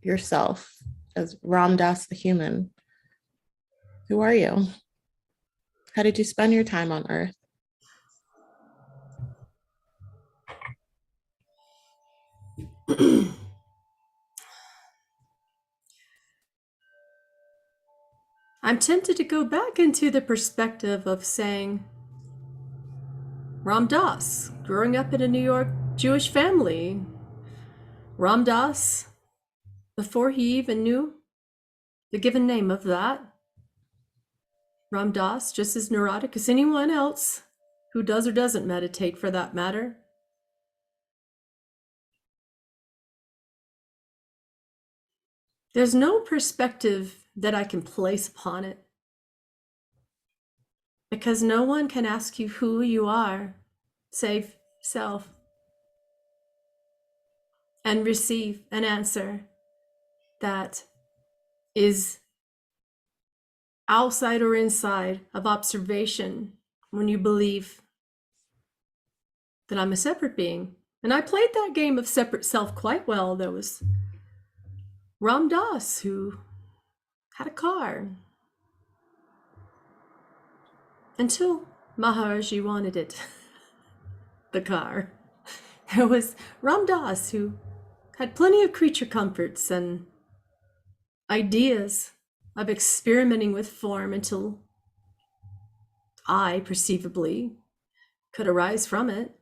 yourself as Ram Dass the human? Who are you? How did you spend your time on Earth? I'm tempted to go back into the perspective of saying Ram Dass, growing up in a New York Jewish family. Ram Dass, before he even knew the given name of that. Ram Dass, just as neurotic as anyone else who does or doesn't meditate for that matter. There's no perspective that I can place upon it, because no one can ask you who you are, save self, and receive an answer that is outside or inside of observation when you believe that I'm a separate being. And I played that game of separate self quite well. There was Ram Dass, who had a car until Maharaji wanted it, the car. There was Ram Dass, who had plenty of creature comforts and ideas of experimenting with form until I, perceivably, could arise from it,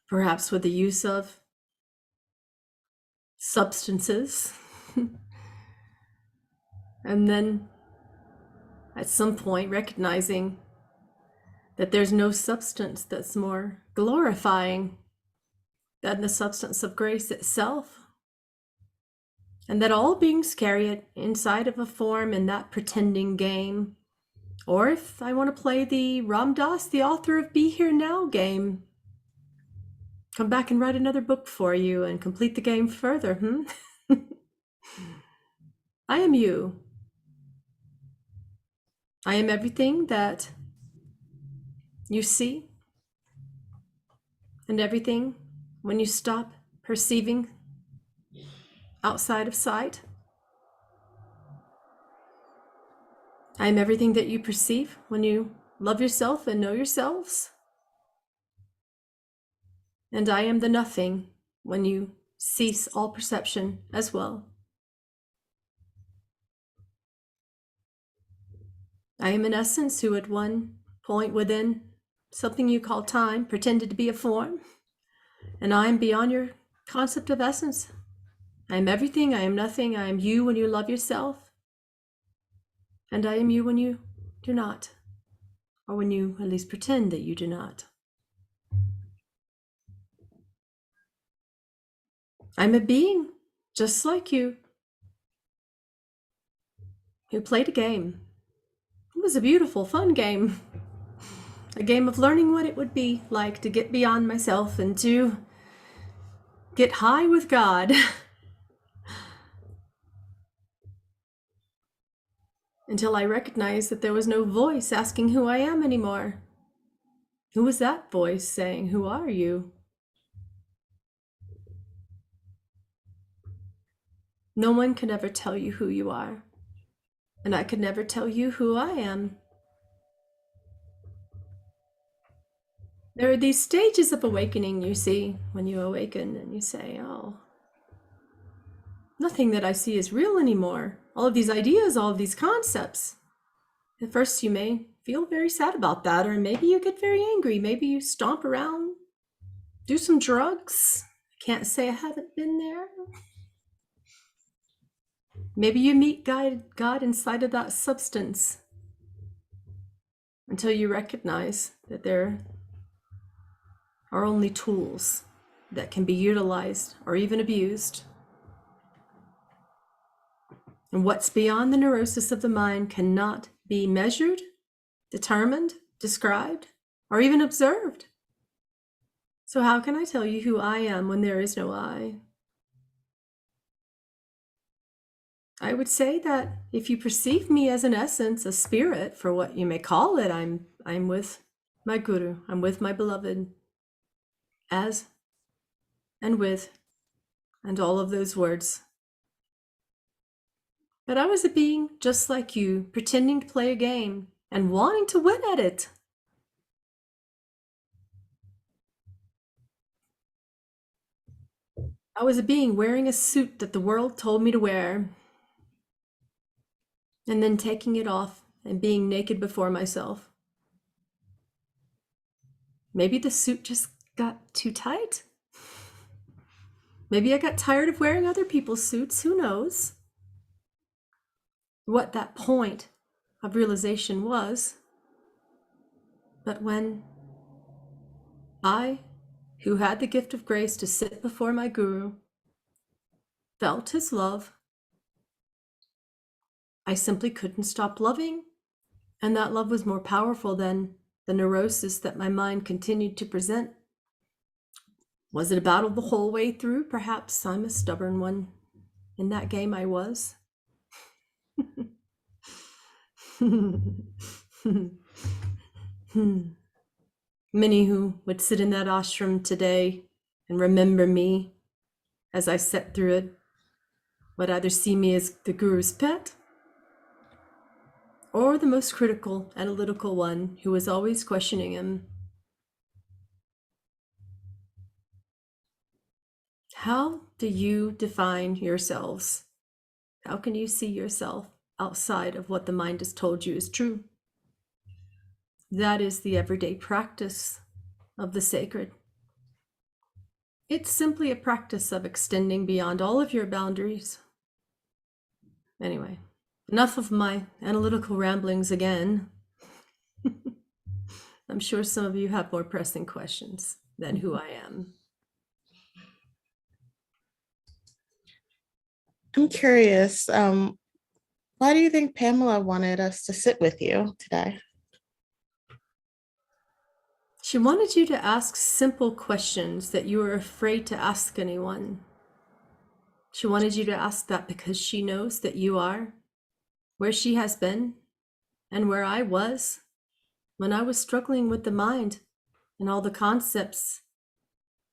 perhaps with the use of substances. And then at some point recognizing that there's no substance that's more glorifying than the substance of grace itself, and that all beings carry it inside of a form in that pretending game. Or if I want to play the Ram Dass, the author of Be Here Now game, come back and write another book for you and complete the game further. I am you. I am everything that you see, and everything when you stop perceiving outside of sight. I am everything that you perceive when you love yourself and know yourselves. And I am the nothing when you cease all perception as well. I am an essence who at one point within something you call time pretended to be a form, and I am beyond your concept of essence. I am everything, I am nothing, I am you when you love yourself, and I am you when you do not, or when you at least pretend that you do not. I'm a being just like you who played a game. It was a beautiful, fun game. A game of learning what it would be like to get beyond myself and to get high with God. Until I recognized that there was no voice asking who I am anymore. Who was that voice saying, "Who are you?" No one could ever tell you who you are, and I could never tell you who I am. There are these stages of awakening you see when you awaken and you say, oh, nothing that I see is real anymore. All of these ideas, all of these concepts. At first you may feel very sad about that, or maybe you get very angry. Maybe you stomp around, do some drugs. I can't say I haven't been there. Maybe you meet God inside of that substance until you recognize that there are only tools that can be utilized or even abused. And what's beyond the neurosis of the mind cannot be measured, determined, described, or even observed. So how can I tell you who I am when there is no I? I would say that if you perceive me as an essence, a spirit, for what you may call it, I'm with my guru, I'm with my beloved, as and with, and all of those words That I was a being just like you, pretending to play a game and wanting to win at it. I was a being wearing a suit that the world told me to wear, and then taking it off and being naked before myself. Maybe the suit just got too tight. Maybe I got tired of wearing other people's suits. Who knows what that point of realization was? But when I, who had the gift of grace to sit before my guru, felt his love, I simply couldn't stop loving, and that love was more powerful than the neurosis that my mind continued to present. Was it a battle the whole way through? Perhaps I'm a stubborn one. In that game I was. Many who would sit in that ashram today and remember me as I sat through it would either see me as the guru's pet or the most critical, analytical one who was always questioning him. How do you define yourselves? How can you see yourself outside of what the mind has told you is true? That is the everyday practice of the sacred. It's simply a practice of extending beyond all of your boundaries. Anyway, enough of my analytical ramblings again. I'm sure some of you have more pressing questions than who I am. I'm curious, why do you think Pamela wanted us to sit with you today? She wanted you to ask simple questions that you were afraid to ask anyone. She wanted you to ask that because she knows that you are where she has been and where I was when I was struggling with the mind and all the concepts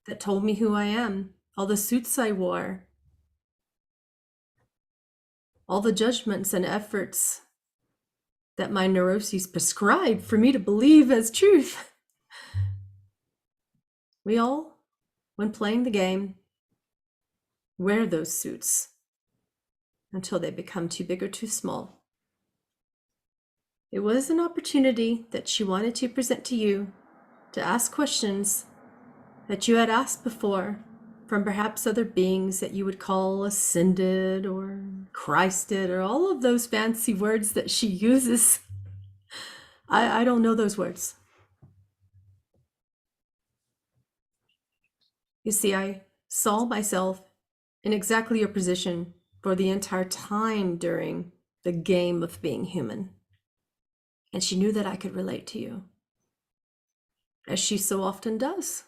that told me who I am, all the suits I wore, all the judgments and efforts that my neuroses prescribed for me to believe as truth. We all, when playing the game, wear those suits until they become too big or too small. It was an opportunity that she wanted to present to you to ask questions that you had asked before from perhaps other beings that you would call ascended or Christed or all of those fancy words that she uses. I don't know those words. You see, I saw myself in exactly your position for the entire time during the game of being human. And she knew that I could relate to you, as she so often does.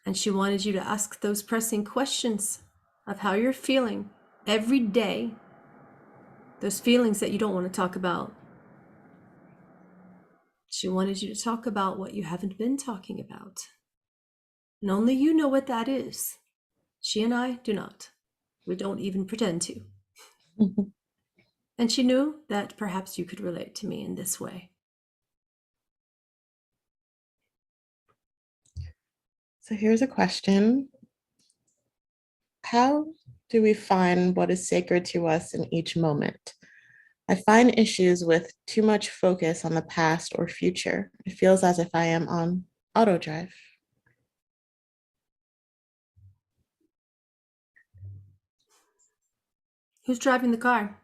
And she wanted you to ask those pressing questions of how you're feeling every day, those feelings that you don't want to talk about. She wanted you to talk about what you haven't been talking about. And only you know what that is. She and I do not. We don't even pretend to. And she knew that perhaps you could relate to me in this way. So here's a question. How do we find what is sacred to us in each moment? I find issues with too much focus on the past or future. It feels as if I am on auto drive. Who's driving the car?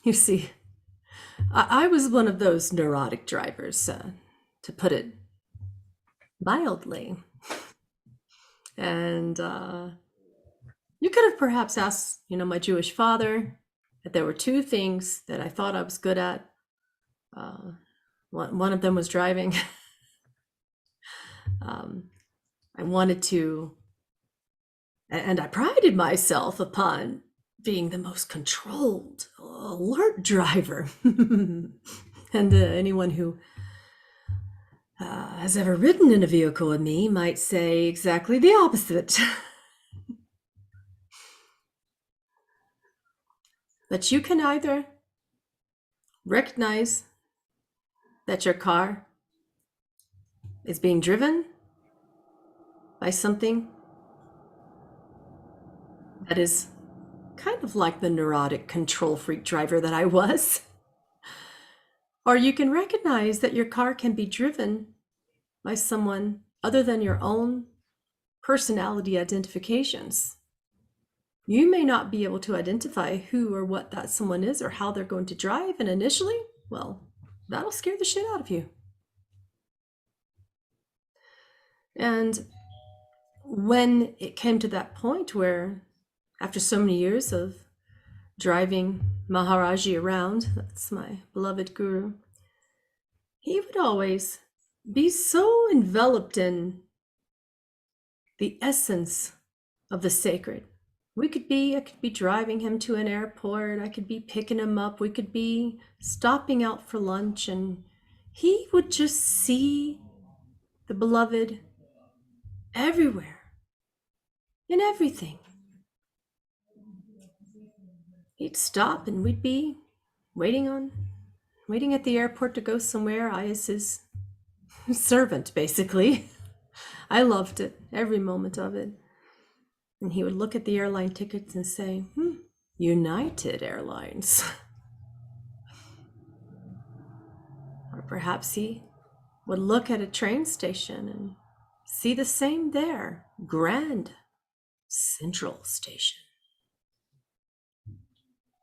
You see, I was one of those neurotic drivers, to put it mildly. And you could have perhaps asked, my Jewish father that there were two things that I thought I was good at. One of them was driving. I wanted to, and I prided myself upon being the most controlled, alert driver. And anyone who has ever ridden in a vehicle with me might say exactly the opposite. But you can either recognize that your car is being driven by something that is kind of like the neurotic control freak driver that I was. Or you can recognize that your car can be driven by someone other than your own personality identifications. You may not be able to identify who or what that someone is or how they're going to drive, and initially, well, that'll scare the shit out of you. And when it came to that point where, after so many years of driving Maharaji around, that's my beloved guru, he would always be so enveloped in the essence of the sacred. I could be driving him to an airport, I could be picking him up, we could be stopping out for lunch, and he would just see the beloved everywhere, in everything. He'd stop and we'd be waiting at the airport to go somewhere. I as his servant, basically. I loved it, every moment of it. And he would look at the airline tickets and say, United Airlines. Or perhaps he would look at a train station and see the same there, Grand Central Station.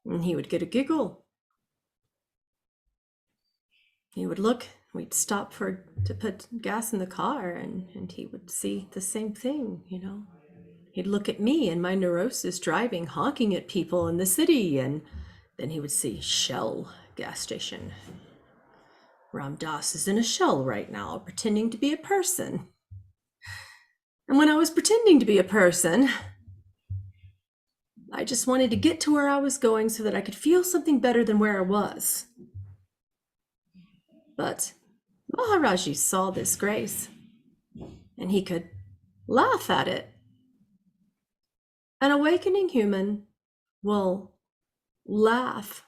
And he would get a giggle. He would look, we'd stop to put gas in the car, and he would see the same thing, you know. He'd look at me and my neurosis driving, honking at people in the city, and then he would see Shell gas station. Ram Dass is in a Shell right now, pretending to be a person. And when I was pretending to be a person, I just wanted to get to where I was going so that I could feel something better than where I was. But Maharaji saw this grace, and he could laugh at it. An awakening human will laugh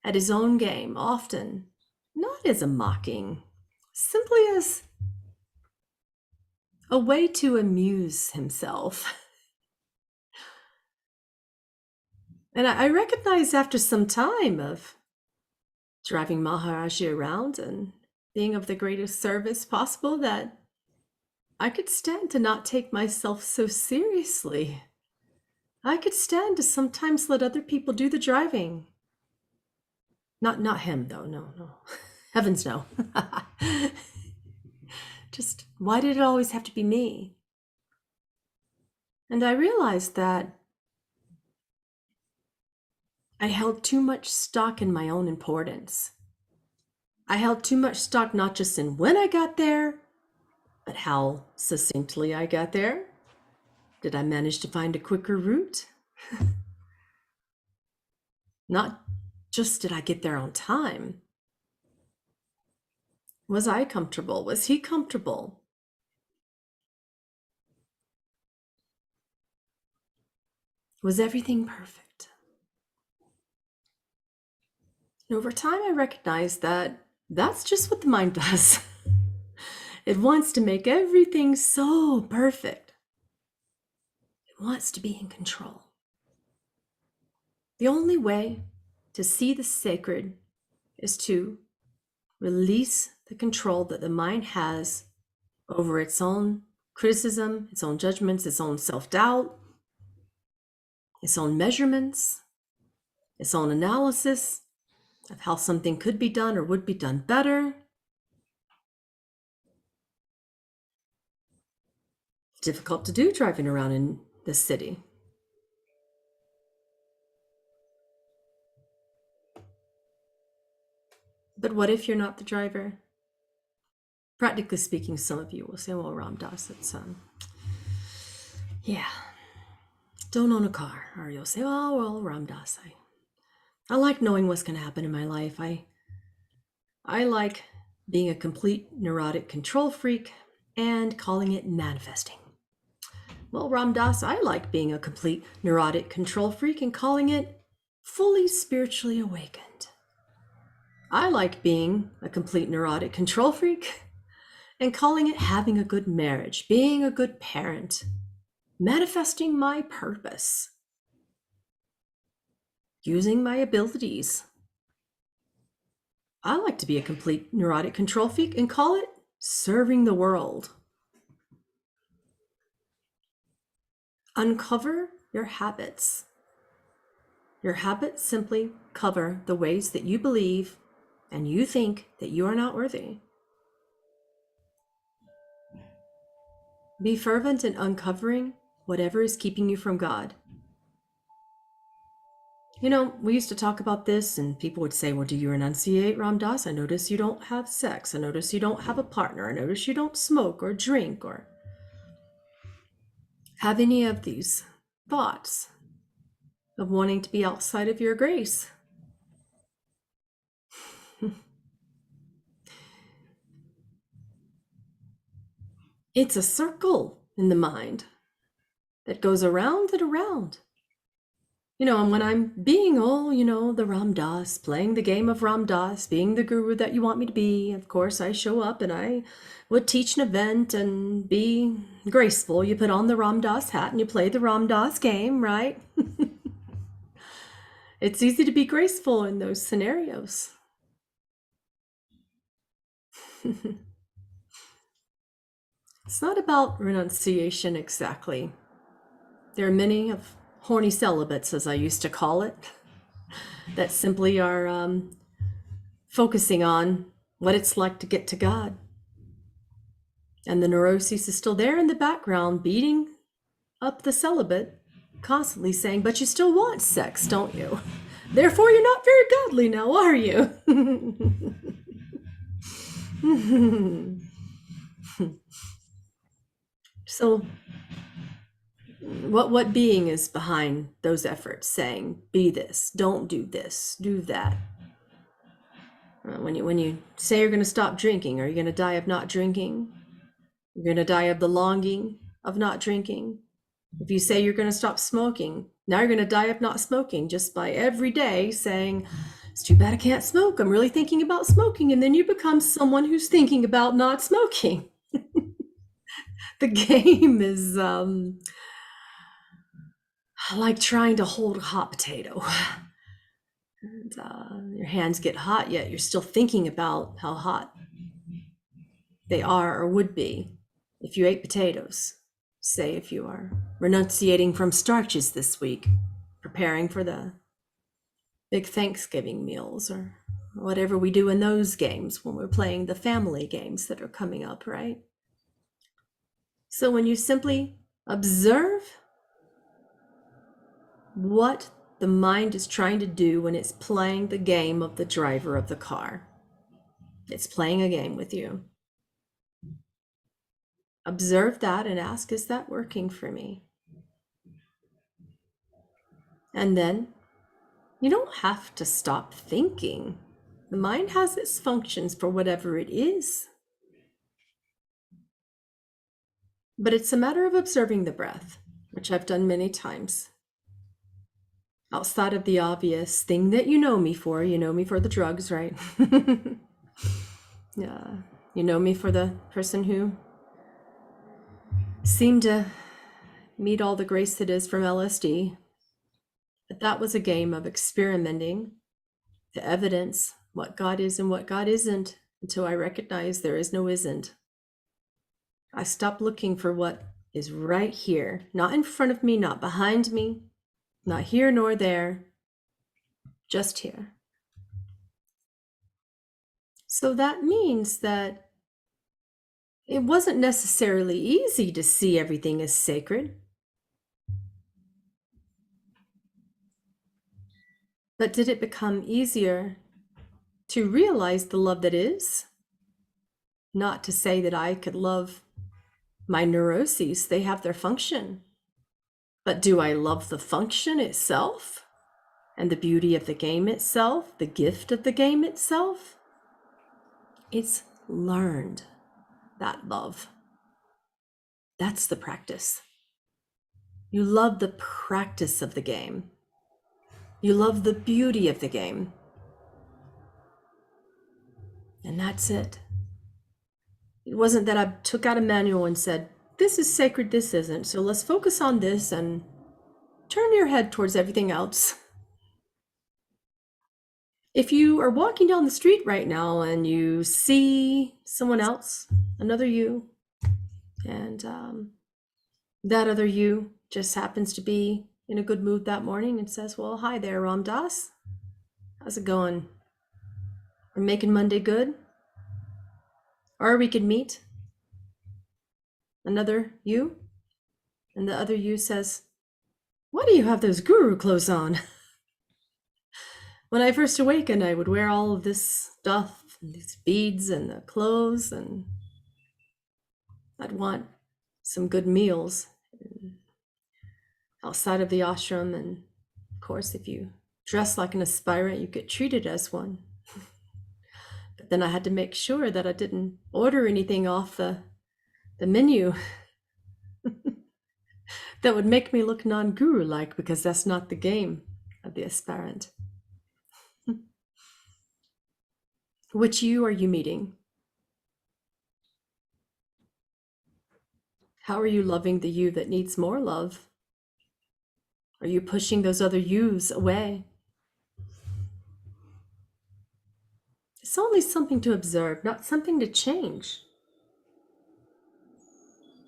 at his own game, often not as a mocking, simply as a way to amuse himself. And I recognized after some time of driving Maharaji around and being of the greatest service possible that I could stand to not take myself so seriously. I could stand to sometimes let other people do the driving. Not him, though. No. Heavens, no. Just, why did it always have to be me? And I realized that I held too much stock in my own importance. I held too much stock not just in when I got there, but how succinctly I got there. Did I manage to find a quicker route? Not just did I get there on time. Was I comfortable? Was he comfortable? Was everything perfect? And over time, I recognized that that's just what the mind does. It wants to make everything so perfect. It wants to be in control. The only way to see the sacred is to release the control that the mind has over its own criticism, its own judgments, its own self-doubt, its own measurements, its own analysis of how something could be done or would be done better. It's difficult to do driving around in this city. But what if you're not the driver? Practically speaking, some of you will say, well, Ram Dass, it's, don't own a car. Or you'll say, oh, well, Ram Dass, I like knowing what's going to happen in my life. I like being a complete neurotic control freak and calling it manifesting. Well, Ram Dass, I like being a complete neurotic control freak and calling it fully spiritually awakened. I like being a complete neurotic control freak and calling it having a good marriage, being a good parent, manifesting my purpose, using my abilities. I like to be a complete neurotic control freak and call it serving the world. Uncover your habits. Your habits simply cover the ways that you believe and you think that you are not worthy. Be fervent in uncovering whatever is keeping you from God. You know, we used to talk about this and people would say, well, do you renunciate, Ram Dass? I notice you don't have sex. I notice you don't have a partner. I notice you don't smoke or drink or have any of these thoughts of wanting to be outside of your grace. It's a circle in the mind that goes around and around. You know, and when I'm being, the Ram Dass, playing the game of Ram Dass, being the guru that you want me to be, of course, I show up and I would teach an event and be graceful. You put on the Ram Dass hat and you play the Ram Dass game, right? It's easy to be graceful in those scenarios. It's not about renunciation exactly. There are many of horny celibates, as I used to call it, that simply are focusing on what it's like to get to God. And the neuroses is still there in the background, beating up the celibate, constantly saying, but you still want sex, don't you? Therefore, you're not very godly now, are you? So what being is behind those efforts saying, be this, don't do this, do that? When you say you're going to stop drinking, are you going to die of not drinking? You're going to die of the longing of not drinking. If you say you're going to stop smoking, now you're going to die of not smoking just by every day saying, it's too bad I can't smoke. I'm really thinking about smoking. And then you become someone who's thinking about not smoking. The game is like trying to hold a hot potato. And your hands get hot, yet you're still thinking about how hot they are or would be if you ate potatoes. Say if you are renunciating from starches this week, preparing for the big Thanksgiving meals or whatever we do in those games when we're playing the family games that are coming up, right? So when you simply observe what the mind is trying to do when it's playing the game of the driver of the car, it's playing a game with you. Observe that and ask, is that working for me? And then you don't have to stop thinking. The mind has its functions for whatever it is. But it's a matter of observing the breath, which I've done many times. Outside of the obvious thing that you know me for the drugs, right? Yeah, you know me for the person who seemed to meet all the grace that is from LSD. But that was a game of experimenting to evidence what God is and what God isn't until I recognize there is no isn't. I stopped looking for what is right here, not in front of me, not behind me, not here nor there, just here. So that means that it wasn't necessarily easy to see everything as sacred. But did it become easier to realize the love that is? Not to say that I could love my neuroses, they have their function. But do I love the function itself and the beauty of the game itself, the gift of the game itself? It's learned, that love. That's the practice. You love the practice of the game. You love the beauty of the game. And that's it. It wasn't that I took out a manual and said, this is sacred, this isn't. So let's focus on this and turn your head towards everything else. If you are walking down the street right now and you see someone else, another you, and that other you just happens to be in a good mood that morning and says, well, hi there, Ram Dass. How's it going? We're making Monday good? Or we could meet another you, and the other you says, why do you have those guru clothes on? When I first awakened, I would wear all of this stuff, and these beads and the clothes, and I'd want some good meals outside of the ashram. And of course, if you dress like an aspirant, you get treated as one. But then I had to make sure that I didn't order anything off the menu that would make me look non-guru-like, because that's not the game of the aspirant. Which you are you meeting? How are you loving the you that needs more love? Are you pushing those other yous away? It's only something to observe, not something to change.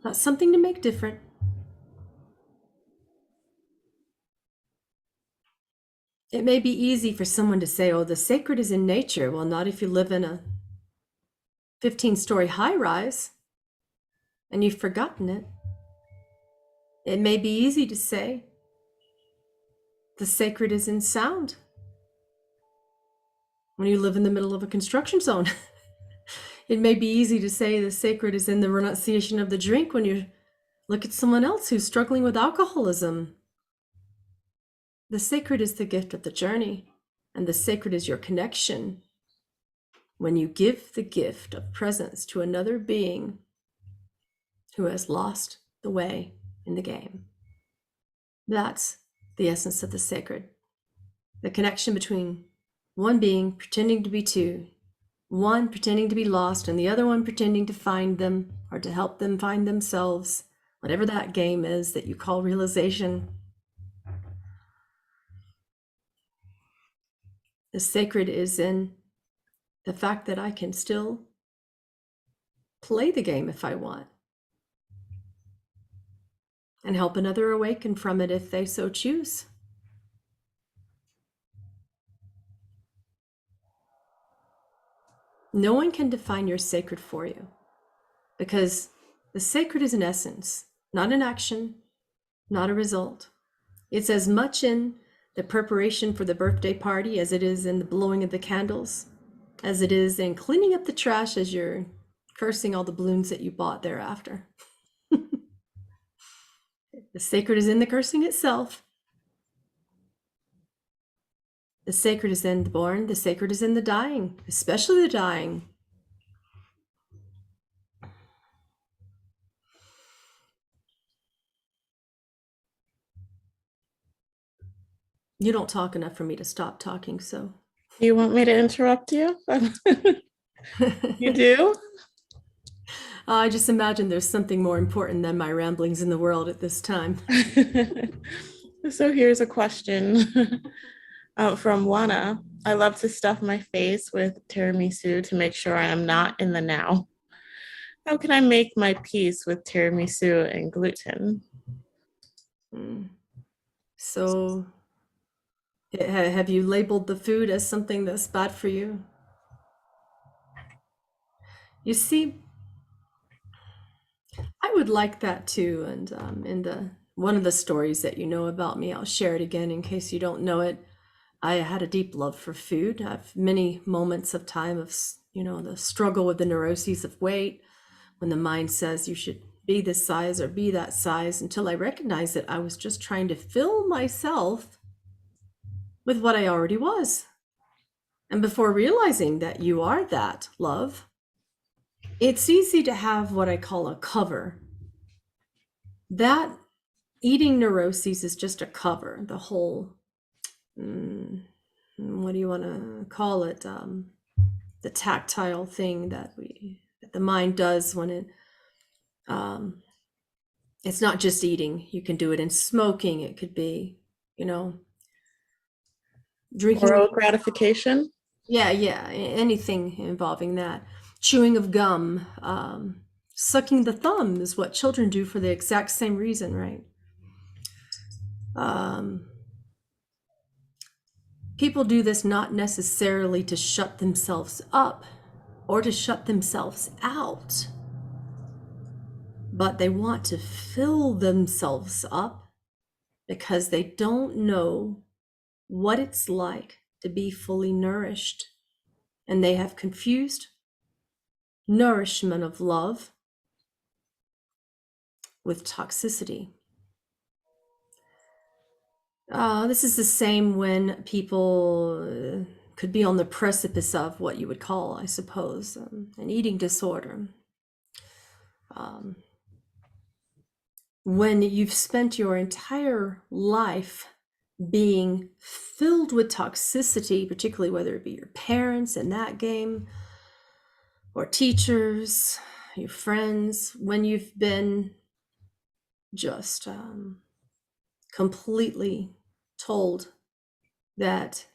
Not something to make different. It may be easy for someone to say, oh, the sacred is in nature. Well, not if you live in a 15-story high-rise and you've forgotten it. It may be easy to say the sacred is in sound when you live in the middle of a construction zone. It may be easy to say the sacred is in the renunciation of the drink when you look at someone else who's struggling with alcoholism. The sacred is the gift of the journey, and the sacred is your connection when you give the gift of presence to another being who has lost the way in the game. That's the essence of the sacred. The connection between one being pretending to be two, one pretending to be lost, and the other one pretending to find them or to help them find themselves, whatever that game is that you call realization. The sacred is in the fact that I can still play the game if I want, and help another awaken from it if they so choose. No one can define your sacred for you, because the sacred is an essence, not an action, not a result. It's as much in the preparation for the birthday party as it is in the blowing of the candles, as it is in cleaning up the trash as you're cursing all the balloons that you bought thereafter. The sacred is in the cursing itself. The sacred is in the born. The sacred is in the dying, especially the dying. You don't talk enough for me to stop talking, so. You want me to interrupt you? You do? I just imagine there's something more important than my ramblings in the world at this time. So here's a question from Juana. I love to stuff my face with tiramisu to make sure I am not in the now. How can I make my peace with tiramisu and gluten? So have you labeled the food as something that's bad for you? You see, I would like that too. And in one of the stories that you know about me, I'll share it again in case you don't know it. I had a deep love for food. I have many moments of time of, the struggle with the neuroses of weight, when the mind says you should be this size or be that size, until I recognized that I was just trying to fill myself with what I already was. And before realizing that you are that, love, it's easy to have what I call a cover. That eating neuroses is just a cover. The whole what do you want to call it? The tactile thing that the mind does when it's not just eating. You can do it in smoking. It could be, drinking. Oral gratification. Yeah, anything involving that. Chewing of gum, sucking the thumb is what children do for the exact same reason, right? People do this not necessarily to shut themselves up or to shut themselves out, but they want to fill themselves up because they don't know what it's like to be fully nourished. And they have confused nourishment of love with toxicity. This is the same when people could be on the precipice of what you would call, I suppose, an eating disorder. When you've spent your entire life being filled with toxicity, particularly whether it be your parents in that game, or teachers, your friends, when you've been just completely told that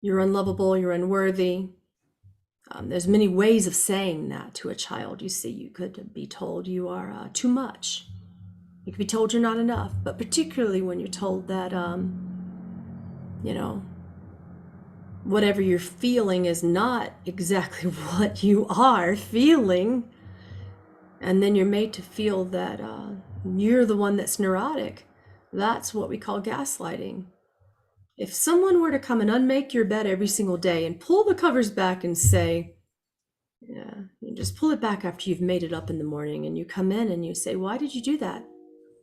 you're unlovable, you're unworthy. There's many ways of saying that to a child. You see, you could be told you are too much. You could be told you're not enough, but particularly when you're told that, whatever you're feeling is not exactly what you are feeling. And then you're made to feel that you're the one that's neurotic. That's what we call gaslighting. If someone were to come and unmake your bed every single day and pull the covers back and say, yeah, you just pull it back after you've made it up in the morning, and you come in and you say, why did you do that?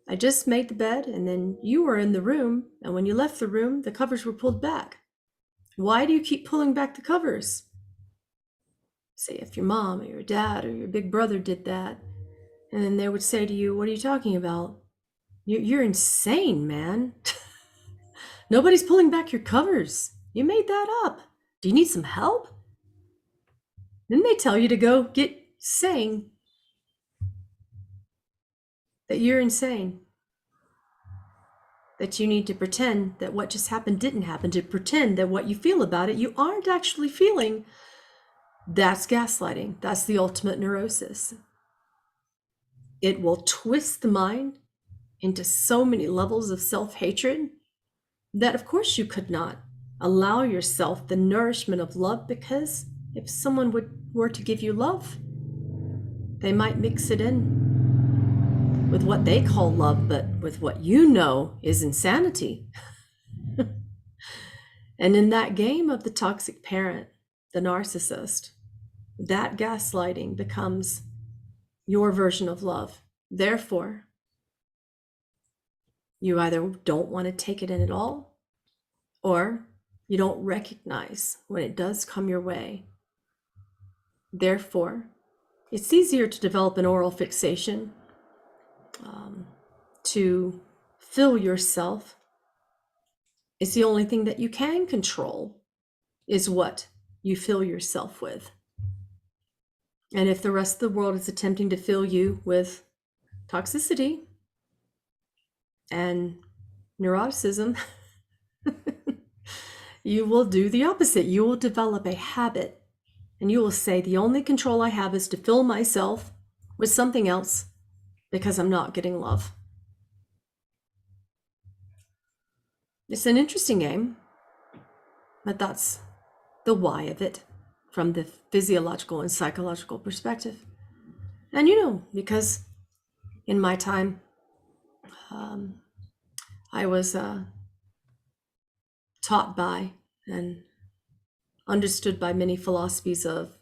I just made the bed, and then you were in the room, and when you left the room, the covers were pulled back. Why do you keep pulling back the covers? Say if your mom or your dad or your big brother did that, and then they would say to you, what are you talking about? You're insane, man. Nobody's pulling back your covers. You made that up. Do you need some help? Then they tell you to go get saying that you're insane. That you need to pretend that what just happened didn't happen, to pretend that what you feel about it, you aren't actually feeling. That's gaslighting. That's the ultimate neurosis. It will twist the mind into so many levels of self-hatred that of course you could not allow yourself the nourishment of love, because if someone were to give you love, they might mix it in with what they call love, but with what you know is insanity. And in that game of the toxic parent, the narcissist, that gaslighting becomes your version of love. Therefore, you either don't want to take it in at all, or you don't recognize when it does come your way. Therefore, it's easier to develop an oral fixation, to fill yourself. It's the only thing that you can control, is what you fill yourself with. And if the rest of the world is attempting to fill you with toxicity and neuroticism, you will do the opposite. You will develop a habit, and you will say, the only control I have is to fill myself with something else because I'm not getting love. It's an interesting game, but that's the why of it from the physiological and psychological perspective. And because in my time, I was taught by and understood by many philosophies of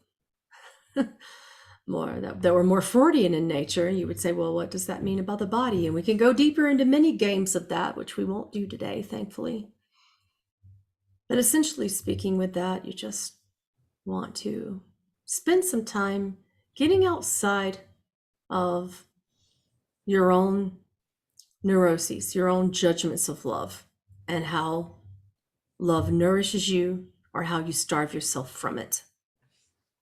more that were more Freudian in nature. You would say, well, what does that mean about the body? And we can go deeper into many games of that, which we won't do today, thankfully. But essentially speaking, with that, you just want to spend some time getting outside of your own neuroses, your own judgments of love, and how love nourishes you or how you starve yourself from it.